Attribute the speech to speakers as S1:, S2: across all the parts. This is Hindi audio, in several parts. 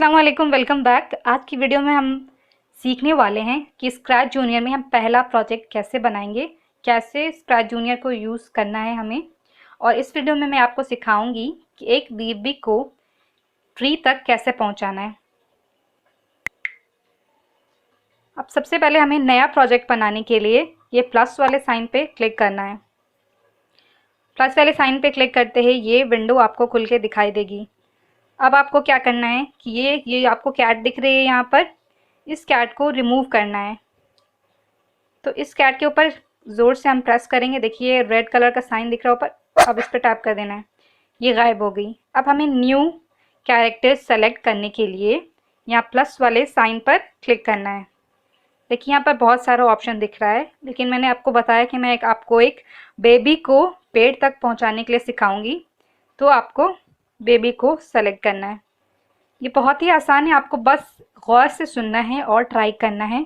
S1: अस्सलाम वालेकुम, वेलकम बैक। आज की वीडियो में हम सीखने वाले हैं कि स्क्रैच जूनियर में हम पहला प्रोजेक्ट कैसे बनाएंगे, कैसे स्क्रैच जूनियर को यूज़ करना है हमें। और इस वीडियो में मैं आपको सिखाऊंगी कि एक बेबी को ट्री तक कैसे पहुंचाना है। अब सबसे पहले हमें नया प्रोजेक्ट बनाने के लिए ये प्लस वाले साइन पे क्लिक करना है। प्लस वाले साइन पे क्लिक करते ही ये विंडो आपको खुल के दिखाई देगी। अब आपको क्या करना है कि ये आपको कैट दिख रही है यहाँ पर, इस कैट को रिमूव करना है। तो इस कैट के ऊपर ज़ोर से हम प्रेस करेंगे। देखिए रेड कलर का साइन दिख रहा है ऊपर, अब इस पर टैप कर देना है, ये गायब हो गई। अब हमें न्यू कैरेक्टर सेलेक्ट करने के लिए यहाँ प्लस वाले साइन पर क्लिक करना है। देखिए यहाँ पर बहुत सारा ऑप्शन दिख रहा है, लेकिन मैंने आपको बताया कि मैं आपको एक बेबी को पेड़ तक पहुँचाने के लिए सिखाऊँगी, तो आपको बेबी को सेलेक्ट करना है। ये बहुत ही आसान है, आपको बस गौर से सुनना है और ट्राई करना है,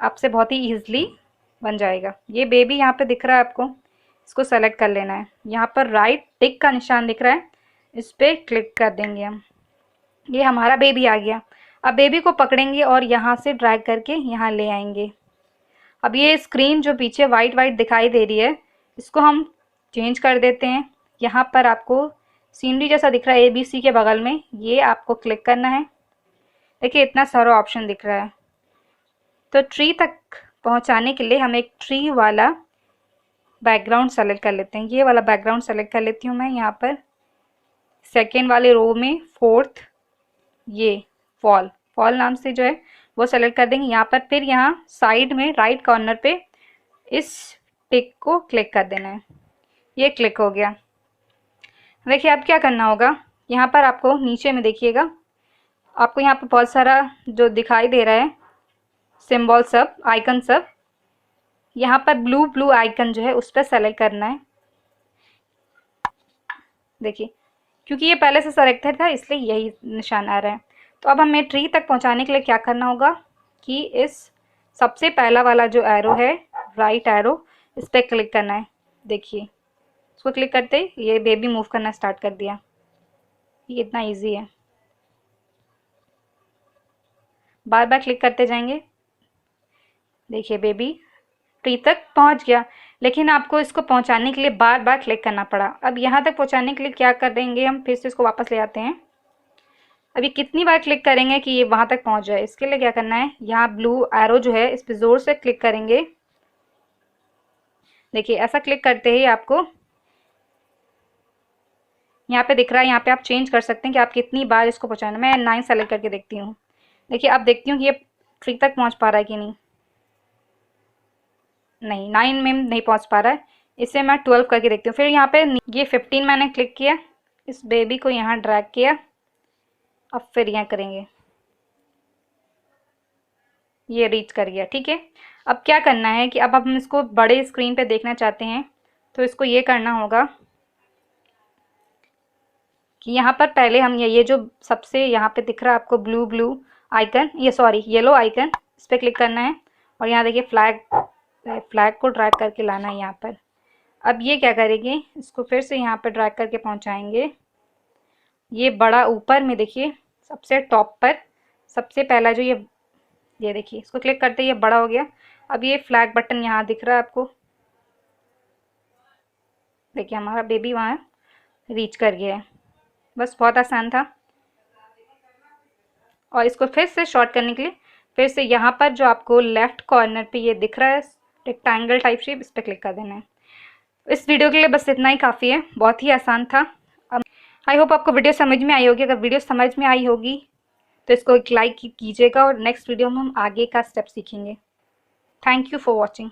S1: आपसे बहुत ही ईजिली बन जाएगा। ये बेबी यहाँ पे दिख रहा है आपको, इसको सेलेक्ट कर लेना है। यहाँ पर राइट टिक का निशान दिख रहा है, इस पर क्लिक कर देंगे हम। ये हमारा बेबी आ गया। अब बेबी को पकड़ेंगे और यहाँ से ड्रैग करके यहाँ ले आएंगे। अब ये स्क्रीन जो पीछे वाइट वाइट दिखाई दे रही है, इसको हम चेंज कर देते हैं। यहाँ पर आपको सीनरी जैसा दिख रहा है ABC के बगल में, ये आपको क्लिक करना है। देखिए इतना सारा ऑप्शन दिख रहा है। तो ट्री तक पहुंचाने के लिए हम एक ट्री वाला बैकग्राउंड सेलेक्ट कर लेते हैं। ये वाला बैकग्राउंड सेलेक्ट कर लेती हूँ मैं। यहाँ पर सेकेंड वाले रो में फोर्थ, ये फॉल नाम से जो है वो सेलेक्ट कर देंगे यहाँ पर। फिर यहाँ साइड में राइट कॉर्नर पे इस टिक को क्लिक कर देना है, ये क्लिक हो गया। देखिए अब क्या करना होगा, यहाँ पर आपको नीचे में देखिएगा, आपको यहाँ पर बहुत सारा जो दिखाई दे रहा है सिंबल सब, आइकन सब, यहाँ पर ब्लू आइकन जो है उस पर सेलेक्ट करना है। देखिए क्योंकि ये पहले से सेलेक्टेड था इसलिए यही निशान आ रहा है। तो अब हमें ट्री तक पहुँचाने के लिए क्या करना होगा कि इस सबसे पहला वाला जो एरो है, राइट एरो, इस पर क्लिक करना है। देखिए इसको क्लिक करते ये बेबी मूव करना स्टार्ट कर दिया। ये इतना इजी है, बार बार क्लिक करते जाएंगे। देखिए बेबी ट्री तक पहुंच गया, लेकिन आपको इसको पहुंचाने के लिए बार बार क्लिक करना पड़ा। अब यहाँ तक पहुंचाने के लिए क्या करेंगे, हम फिर से इसको वापस ले आते हैं। अभी कितनी बार क्लिक करेंगे कि ये वहाँ तक पहुँच जाए, इसके लिए क्या करना है, यहाँ ब्लू एरो जो है इस पर ज़ोर से क्लिक करेंगे। देखिए ऐसा क्लिक करते ही आपको यहाँ पे दिख रहा है, यहाँ पे आप चेंज कर सकते हैं कि आप कितनी बार इसको पहुँचाना। मैं 9 सेलेक्ट करके देखती हूँ। देखिए अब देखती हूँ कि ये ट्री तक पहुँच पा रहा है कि नहीं। 9 में नहीं पहुँच पा रहा है, इसे मैं 12 करके देखती हूँ। फिर यहाँ पे ये 15 मैंने क्लिक किया, इस बेबी को यहाँ ड्रैग किया। अब फिर यहाँ करेंगे, ये रीच कर गया। ठीक है, अब क्या करना है कि अब हम इसको बड़े स्क्रीन पे देखना चाहते हैं, तो इसको ये करना होगा कि यहाँ पर पहले हम ये जो सबसे यहाँ पे दिख रहा है आपको ब्लू आइकन, ये सॉरी येलो आइकन, इस पर क्लिक करना है। और यहाँ देखिए फ्लैग को ड्रैग करके लाना है यहाँ पर। अब ये क्या करेंगे, इसको फिर से यहाँ पर ड्रैग करके पहुँचाएंगे। ये बड़ा ऊपर में देखिए सबसे टॉप पर सबसे पहला जो ये देखिए, इसको क्लिक करते ही ये बड़ा हो गया। अब ये फ्लैग बटन यहाँ दिख रहा है आपको, देखिए हमारा बेबी वहाँ रीच कर गया है। बस बहुत आसान था। और इसको फिर से शॉर्ट करने के लिए फिर से यहाँ पर जो आपको लेफ्ट कॉर्नर पे ये दिख रहा है रेक्टेंगल टाइप शेप, इस पर क्लिक कर देना है। इस वीडियो के लिए बस इतना ही काफ़ी है, बहुत ही आसान था। आई होप आपको वीडियो समझ में आई होगी। अगर वीडियो समझ में आई होगी तो इसको एक लाइक कीजिएगा और नेक्स्ट वीडियो में हम आगे का स्टेप सीखेंगे। Thank you for watching.